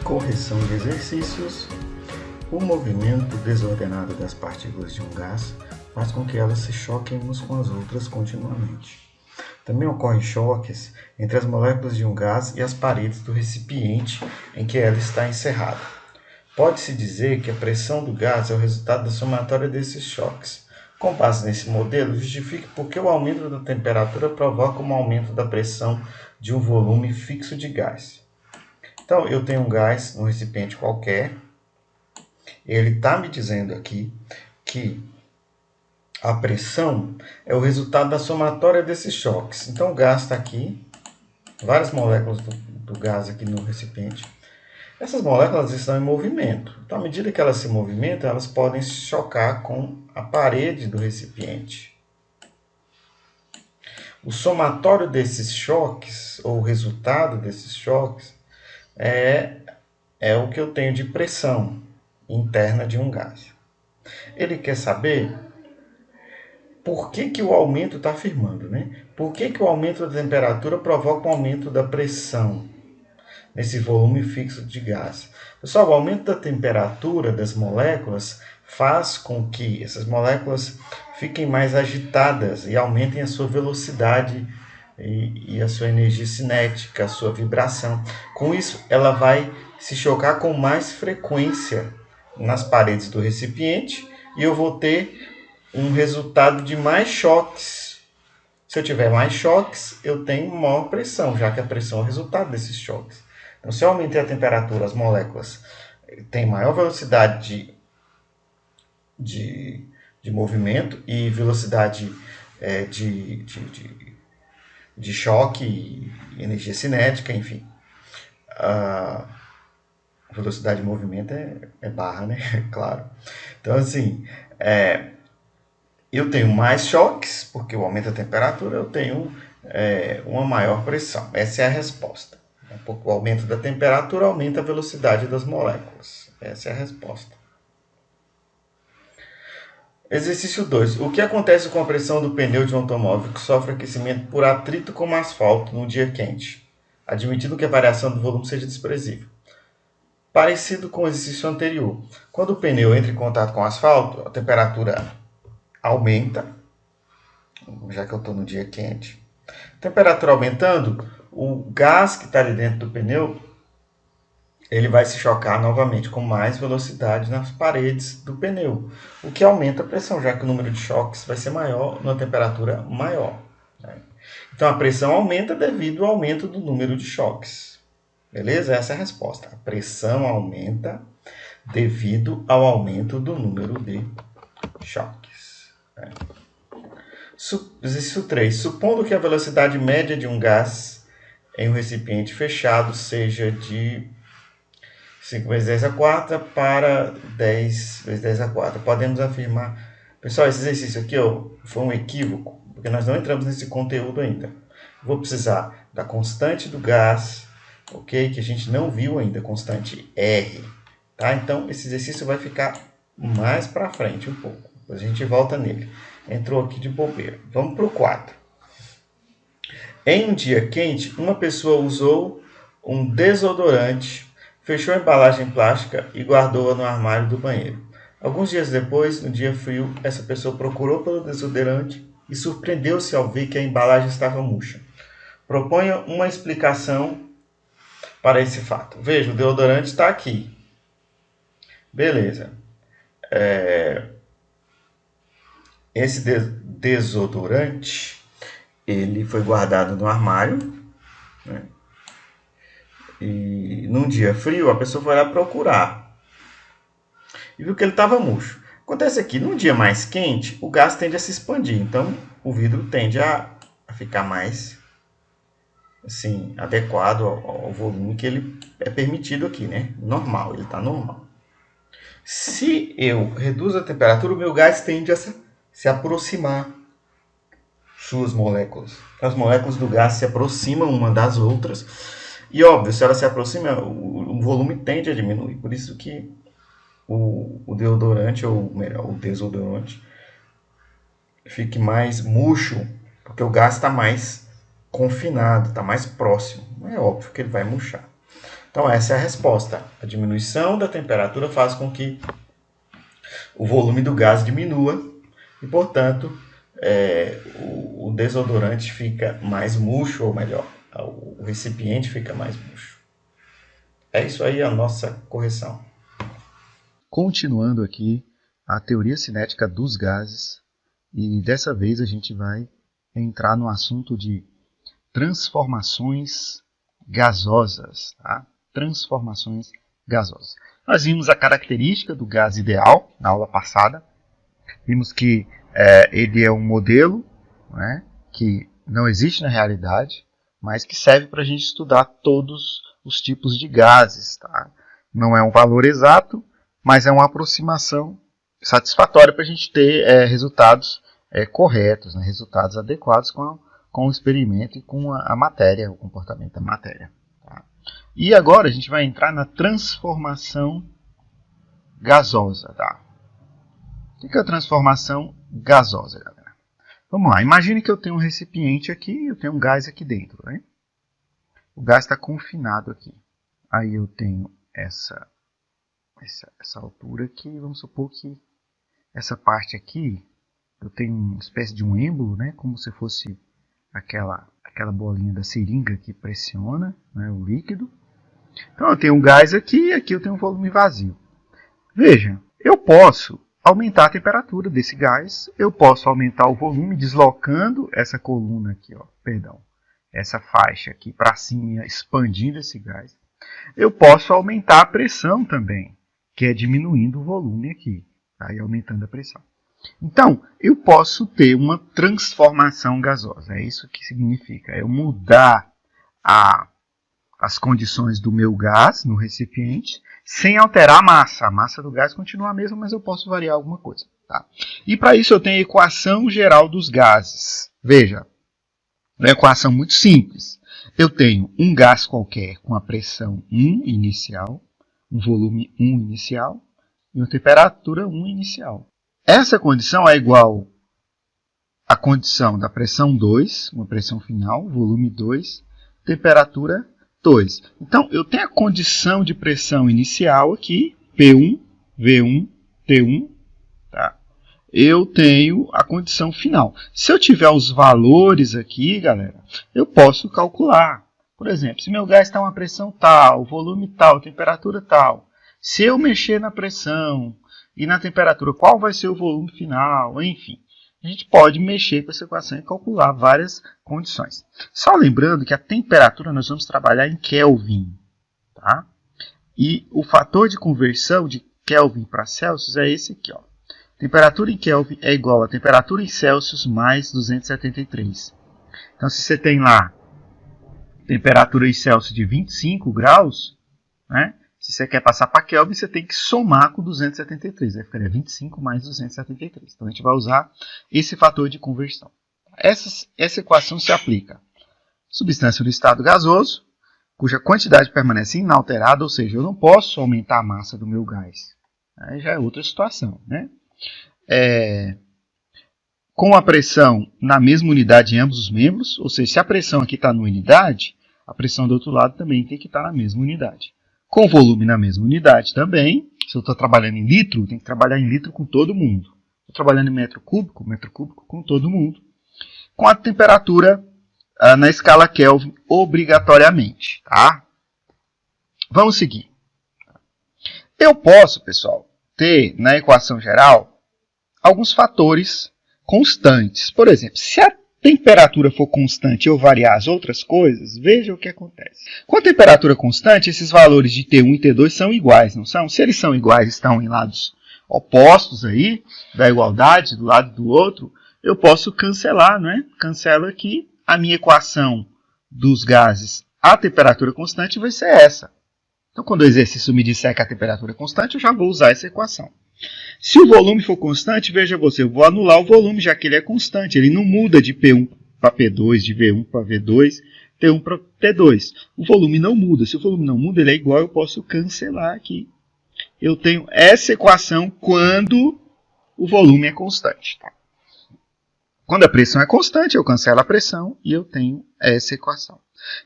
correção de exercícios, o movimento desordenado das partículas de um gás faz com que elas se choquem umas com as outras continuamente. Também ocorrem choques entre as moléculas de um gás e as paredes do recipiente em que ela está encerrada. Pode-se dizer que a pressão do gás é o resultado da somatória desses choques. Com base nesse modelo, justifique por que o aumento da temperatura provoca um aumento da pressão de um volume fixo de gás. Então, eu tenho um gás num recipiente qualquer. Ele está me dizendo aqui que a pressão é o resultado da somatória desses choques. Então, o gás está aqui, várias moléculas do gás aqui no recipiente. Essas moléculas estão em movimento. Então, à medida que elas se movimentam, elas podem se chocar com a parede do recipiente. O somatório desses choques, ou o resultado desses choques, é o que eu tenho de pressão interna de um gás. Ele quer saber por que o aumento está afirmando, né? Por que o aumento da temperatura provoca um aumento da pressão nesse volume fixo de gás? Pessoal, o aumento da temperatura das moléculas faz com que essas moléculas fiquem mais agitadas e aumentem a sua velocidade e a sua energia cinética, a sua vibração. Com isso, ela vai se chocar com mais frequência nas paredes do recipiente e eu vou ter um resultado de mais choques. Se eu tiver mais choques, eu tenho maior pressão, já que a pressão é o resultado desses choques. Então, se eu aumentei a temperatura, as moléculas têm maior velocidade de movimento e velocidade de choque, energia cinética, enfim. A velocidade de movimento é barra, né? Claro. Então, assim, eu tenho mais choques, porque eu aumento a temperatura, eu tenho uma maior pressão. Essa é a resposta. Porque o aumento da temperatura aumenta a velocidade das moléculas. Essa é a resposta. Exercício 2. O que acontece com a pressão do pneu de um automóvel que sofre aquecimento por atrito com o asfalto num dia quente, admitindo que a variação do volume seja desprezível? Parecido com o exercício anterior. Quando o pneu entra em contato com o asfalto, a temperatura aumenta, já que eu estou no dia quente. Temperatura aumentando, o gás que está ali dentro do pneu, ele vai se chocar novamente com mais velocidade nas paredes do pneu, o que aumenta a pressão, já que o número de choques vai ser maior numa temperatura maior. Então, a pressão aumenta devido ao aumento do número de choques. Beleza? Essa é a resposta. A pressão aumenta devido ao aumento do número de choques. Exercício 3. Supondo que a velocidade média de um gás em um recipiente fechado seja de 5 vezes 10 a 4 para 10 vezes 10 a 4. Podemos afirmar... Pessoal, esse exercício aqui foi um equívoco, porque nós não entramos nesse conteúdo ainda. Vou precisar da constante do gás, ok? Que a gente não viu ainda, constante R. Tá? Então, esse exercício vai ficar mais para frente um pouco. Depois a gente volta nele. Entrou aqui de bobeira. Vamos para o 4. Em um dia quente, uma pessoa usou um desodorante, fechou a embalagem plástica e guardou-a no armário do banheiro. Alguns dias depois, no dia frio, essa pessoa procurou pelo desodorante e surpreendeu-se ao ver que a embalagem estava murcha. Proponha uma explicação para esse fato. Veja, o deodorante está aqui. Beleza. Esse desodorante, ele foi guardado no armário, né? E num dia frio, a pessoa foi lá procurar e viu que ele estava murcho. Acontece aqui, num dia mais quente, o gás tende a se expandir, então o vidro tende a ficar mais assim, adequado ao volume que ele é permitido aqui, né? Normal, ele está normal. Se eu reduzo a temperatura, o meu gás tende a se aproximar suas moléculas. As moléculas do gás se aproximam uma das outras. E óbvio, se ela se aproxima, o volume tende a diminuir. Por isso que o deodorante, ou melhor, o desodorante, fique mais murcho, porque o gás está mais confinado, está mais próximo. É óbvio que ele vai murchar. Então essa é a resposta. A diminuição da temperatura faz com que o volume do gás diminua e, portanto, o desodorante fica mais murcho, ou melhor, o recipiente fica mais murcho. É isso aí a nossa correção. Continuando aqui a teoria cinética dos gases, e dessa vez a gente vai entrar no assunto de transformações gasosas. Tá? Transformações gasosas. Nós vimos a característica do gás ideal na aula passada. Vimos que ele é um modelo, né, que não existe na realidade, mas que serve para a gente estudar todos os tipos de gases. Tá? Não é um valor exato, mas é uma aproximação satisfatória para a gente ter resultados corretos, né, resultados adequados com o experimento e com a matéria, o comportamento da matéria. Tá? E agora a gente vai entrar na transformação gasosa. Tá? O que é a transformação gasosa, galera? Vamos lá, imagine que eu tenho um recipiente aqui e eu tenho um gás aqui dentro. Né? O gás está confinado aqui. Aí eu tenho essa altura aqui, vamos supor que essa parte aqui, eu tenho uma espécie de um êmbolo, né? Como se fosse aquela bolinha da seringa que pressiona, né, o líquido. Então eu tenho um gás aqui e aqui eu tenho um volume vazio. Veja, eu posso aumentar a temperatura desse gás, eu posso aumentar o volume deslocando essa coluna aqui, essa faixa aqui para cima, expandindo esse gás. Eu posso aumentar a pressão também, que é diminuindo o volume aqui, tá? E aumentando a pressão. Então, eu posso ter uma transformação gasosa. É isso que significa. Eu mudar as condições do meu gás no recipiente sem alterar a massa. A massa do gás continua a mesma, mas eu posso variar alguma coisa. Tá? E para isso eu tenho a equação geral dos gases. Veja, é uma equação muito simples. Eu tenho um gás qualquer com a pressão 1 inicial, um volume 1 inicial e uma temperatura 1 inicial. Essa condição é igual à condição da pressão 2, uma pressão final, volume 2, temperatura 2. Então, eu tenho a condição de pressão inicial aqui, P1, V1, T1. Tá? Eu tenho a condição final. Se eu tiver os valores aqui, galera, eu posso calcular. Por exemplo, se meu gás está uma pressão tal, volume tal, temperatura tal. Se eu mexer na pressão e na temperatura, qual vai ser o volume final? Enfim, a gente pode mexer com essa equação e calcular várias condições. Só lembrando que a temperatura nós vamos trabalhar em Kelvin. Tá? E o fator de conversão de Kelvin para Celsius é esse aqui. Ó. Temperatura em Kelvin é igual a temperatura em Celsius mais 273. Então, se você tem lá temperatura em Celsius de 25 graus, né? Se você quer passar para Kelvin, você tem que somar com 273. Aí ficaria 25 mais 273. Então, a gente vai usar esse fator de conversão. Essa equação se aplica. Substância no estado gasoso, cuja quantidade permanece inalterada, ou seja, eu não posso aumentar a massa do meu gás. Aí já é outra situação. Né? Com a pressão na mesma unidade em ambos os membros, ou seja, se a pressão aqui está numa unidade, a pressão do outro lado também tem que estar na mesma unidade. Com volume na mesma unidade também. Se eu estou trabalhando em litro, tem que trabalhar em litro com todo mundo. Estou trabalhando em metro cúbico com todo mundo. Com a temperatura na escala Kelvin, obrigatoriamente. Tá? Vamos seguir. Eu posso, pessoal, ter na equação geral alguns fatores constantes. Por exemplo, se a temperatura for constante e eu variar as outras coisas, veja o que acontece. Com a temperatura constante, esses valores de T1 e T2 são iguais, não são? Se eles são iguais, estão em lados opostos aí, da igualdade, do lado do outro, eu posso cancelar, não é? Cancelo aqui, a minha equação dos gases a temperatura constante vai ser essa. Então, quando o exercício me disser que a temperatura é constante, eu já vou usar essa equação. Se o volume for constante, veja você, eu vou anular o volume, já que ele é constante. Ele não muda de P1 para P2, de V1 para V2, T1 para T2. O volume não muda. Se o volume não muda, ele é igual, eu posso cancelar aqui. Eu tenho essa equação quando o volume é constante. Tá? Quando a pressão é constante, eu cancelo a pressão e eu tenho essa equação.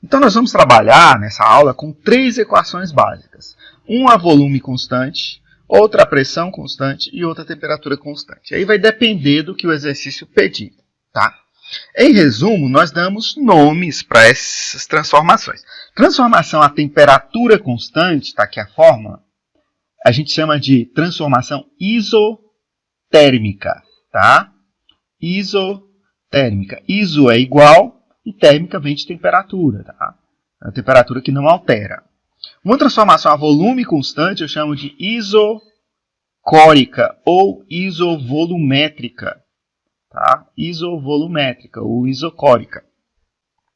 Então nós vamos trabalhar nessa aula com 3 equações básicas. Uma a volume constante, outra a pressão constante e outra a temperatura constante. Aí vai depender do que o exercício pedir, tá? Em resumo, nós damos nomes para essas transformações. Transformação a temperatura constante, está aqui a fórmula, a gente chama de transformação isotérmica, tá? Isotérmica. Iso é igual e térmica vem de temperatura, tá? É a temperatura que não altera. Uma transformação a volume constante eu chamo de isocórica ou isovolumétrica, tá? Isovolumétrica ou isocórica.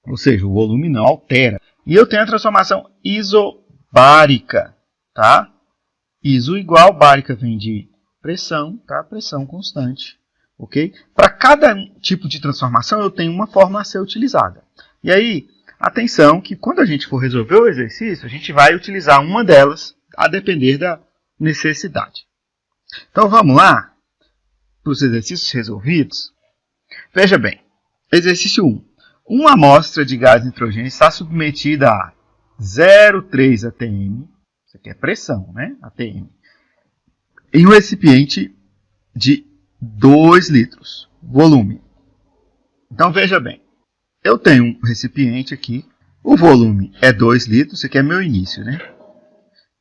Ou seja, o volume não altera. E eu tenho a transformação isobárica, tá? Iso igual, bárica vem de pressão, tá? Pressão constante, ok? Para cada tipo de transformação eu tenho uma fórmula a ser utilizada. E aí, atenção que quando a gente for resolver o exercício, a gente vai utilizar uma delas a depender da necessidade. Então vamos lá para os exercícios resolvidos. Veja bem, exercício 1. Uma amostra de gás nitrogênio está submetida a 0,3 atm, isso aqui é pressão, né? atm, em um recipiente de 2 litros, volume. Então veja bem, eu tenho um recipiente aqui, o volume é 2 litros, isso aqui é meu início, né?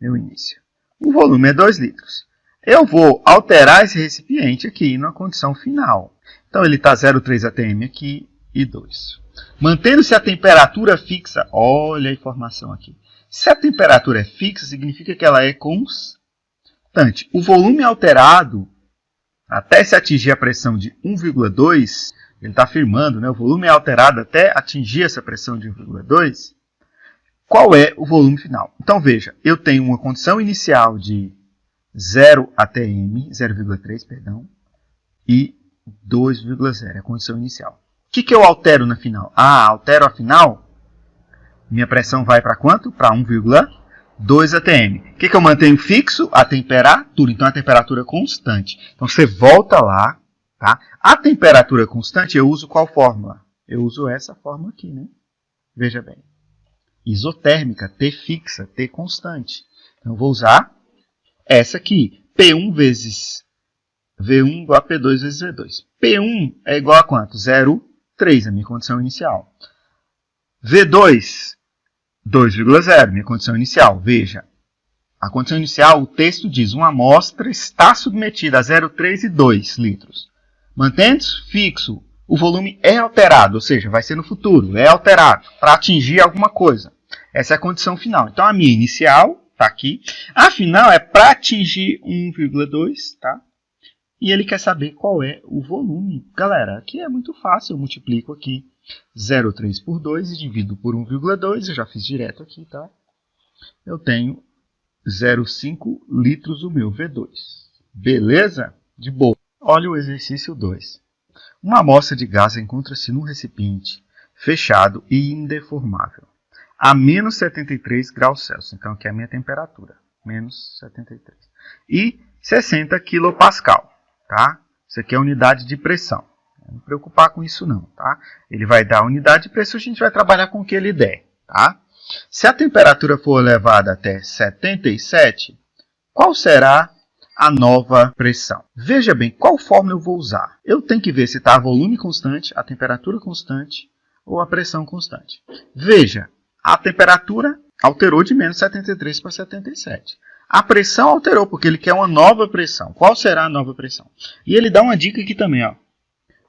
Meu início. O volume é 2 litros. Eu vou alterar esse recipiente aqui na condição final. Então ele está 0,3 atm aqui e 2. Mantendo-se a temperatura fixa, olha a informação aqui. Se a temperatura é fixa, significa que ela é constante. O volume alterado, até se atingir a pressão de 1,2, ele está afirmando, né? O volume é alterado até atingir essa pressão de 1,2. Qual é o volume final? Então veja, eu tenho uma condição inicial de 0 atm, 0,3, perdão, e 2,0 é a condição inicial. O que eu altero na final? Altero a final, minha pressão vai para quanto? Para 1,2 atm. O que eu mantenho fixo? A temperatura. Então, a temperatura constante. Então, você volta lá, tá? A temperatura constante, eu uso qual fórmula? Eu uso essa fórmula aqui, né? Veja bem. Isotérmica, T fixa, T constante. Então, eu vou usar essa aqui. P1 vezes V1 igual a P2 vezes V2. P1 é igual a quanto? 0,3, a minha condição inicial. V2, 2,0, minha condição inicial. Veja, a condição inicial, o texto diz, uma amostra está submetida a 0,3 e 2 litros. Mantendo-se fixo, o volume é alterado, ou seja, vai ser no futuro, é alterado para atingir alguma coisa. Essa é a condição final. Então, a minha inicial está aqui. A final é para atingir 1,2, tá? E ele quer saber qual é o volume. Galera, aqui é muito fácil, eu multiplico aqui 0,3 por 2 e divido por 1,2, eu já fiz direto aqui, tá? Eu tenho 0,5 litros o meu V2. Beleza? De boa. Olha o exercício 2. Uma amostra de gás encontra-se num recipiente fechado e indeformável, a menos 73 graus Celsius. Então, aqui é a minha temperatura, menos 73. E 60 kPa. Tá? Isso aqui é a unidade de pressão. Não me preocupar com isso não, tá? Ele vai dar a unidade de pressão, a gente vai trabalhar com o que ele der, tá? Se a temperatura for elevada até 77, qual será a nova pressão? Veja bem, qual fórmula eu vou usar? Eu tenho que ver se está a volume constante, a temperatura constante ou a pressão constante. Veja, a temperatura alterou de menos 73 para 77. A pressão alterou, porque ele quer uma nova pressão. Qual será a nova pressão? E ele dá uma dica aqui também, ó.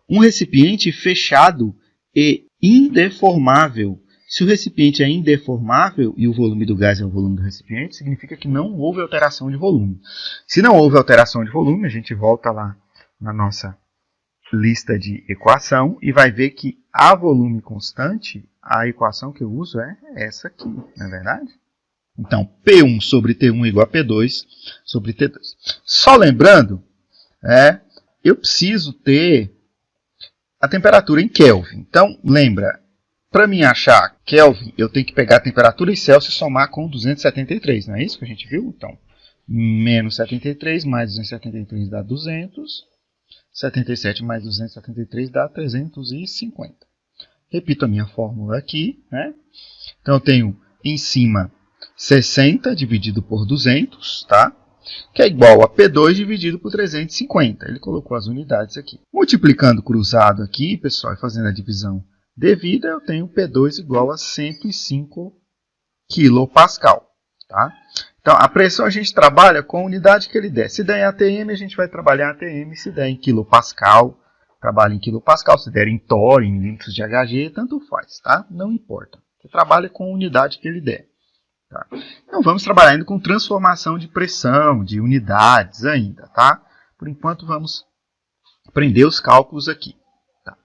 Um recipiente fechado e indeformável. Se o recipiente é indeformável e o volume do gás é o volume do recipiente, significa que não houve alteração de volume. Se não houve alteração de volume, a gente volta lá na nossa lista de equação e vai ver que a volume constante, a equação que eu uso é essa aqui, não é verdade? Então, P1 sobre T1 igual a P2 sobre T2. Só lembrando, eu preciso ter a temperatura em Kelvin. Então, lembra, para mim achar Kelvin, eu tenho que pegar a temperatura em Celsius e somar com 273, não é isso que a gente viu? Então, menos 73 mais 273 dá 200. 77 mais 273 dá 350. Repito a minha fórmula aqui, né? Então, eu tenho em cima 60 dividido por 200, tá? Que é igual a P2 dividido por 350. Ele colocou as unidades aqui. Multiplicando cruzado aqui, pessoal, e fazendo a divisão devida, eu tenho P2 igual a 105 kPa. Tá? Então, a pressão a gente trabalha com a unidade que ele der. Se der em ATM, a gente vai trabalhar em ATM. Se der em kilopascal, trabalha em kilopascal. Se der em torr, em milímetros de Hg, tanto faz, tá? Não importa. Você trabalha com a unidade que ele der. Tá? Então, vamos trabalhar ainda com transformação de pressão, de unidades ainda, tá? Por enquanto, vamos aprender os cálculos aqui. Tá?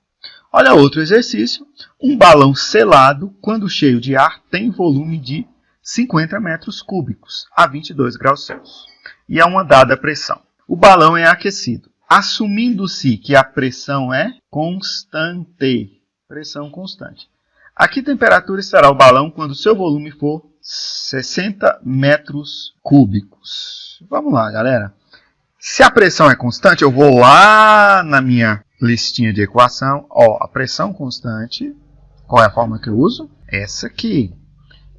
Olha outro exercício. Um balão selado, quando cheio de ar, tem volume de 50 metros cúbicos a 22 graus Celsius. E é uma dada pressão. O balão é aquecido, assumindo-se que a pressão é constante. Pressão constante. A que temperatura estará o balão quando seu volume for 60 metros cúbicos? Vamos lá, galera. Se a pressão é constante, eu vou lá na minha listinha de equação. Ó, a pressão constante, qual é a forma que eu uso? Essa aqui.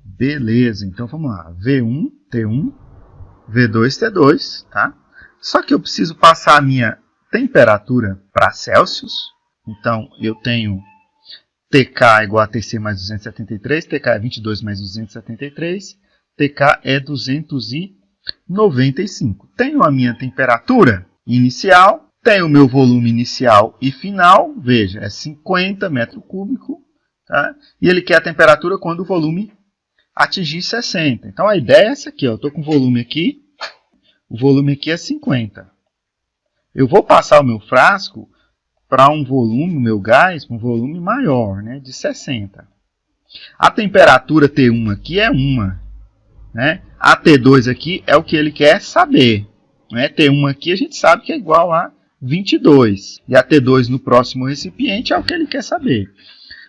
Beleza, então vamos lá. V1, T1, V2, T2, tá? Só que eu preciso passar a minha temperatura para Celsius. Então, eu tenho TK igual a TC mais 273, TK é 22 mais 273, TK é 295. Tenho a minha temperatura inicial, tenho o meu volume inicial e final, veja, é 50 metros cúbicos, tá? E ele quer a temperatura quando o volume atingir 60. Então, a ideia é essa aqui, ó. Eu estou com o volume aqui é 50. Eu vou passar o meu frasco para um volume, o meu gás, para um volume maior, né, de 60. A temperatura T1 aqui é 1. Né? A T2 aqui é o que ele quer saber. Né? T1 aqui a gente sabe que é igual a 22. E a T2 no próximo recipiente é o que ele quer saber.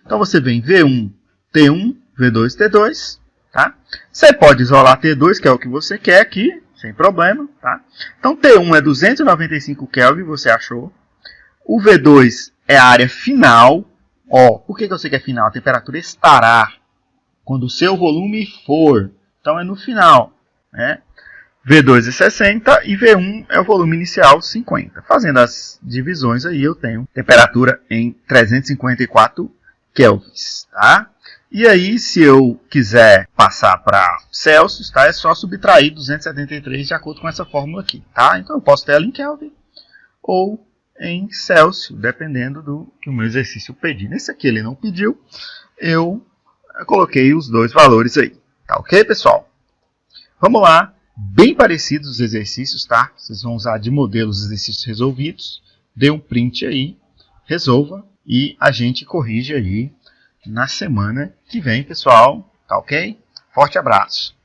Então, você vem V1, T1, V2, T2. Tá? Você pode isolar T2, que é o que você quer aqui, sem problema. Tá? Então, T1 é 295 Kelvin, você achou. O V2 é a área final. Ó, por que eu sei que é final? A temperatura estará quando o seu volume for. Então, é no final. Né? V2 é 60 e V1 é o volume inicial, 50. Fazendo as divisões aí, eu tenho temperatura em 354 kelvins. Tá? E aí, se eu quiser passar para Celsius, tá? É só subtrair 273 de acordo com essa fórmula aqui. Tá? Então, eu posso ter ela em Kelvin ou em Celsius, dependendo do que o meu exercício pedir. Nesse aqui ele não pediu, eu coloquei os dois valores aí. Tá ok, pessoal? Vamos lá. Bem parecidos os exercícios, tá? Vocês vão usar de modelo os exercícios resolvidos. Dê um print aí, resolva e a gente corrige aí na semana que vem, pessoal. Tá ok? Forte abraço.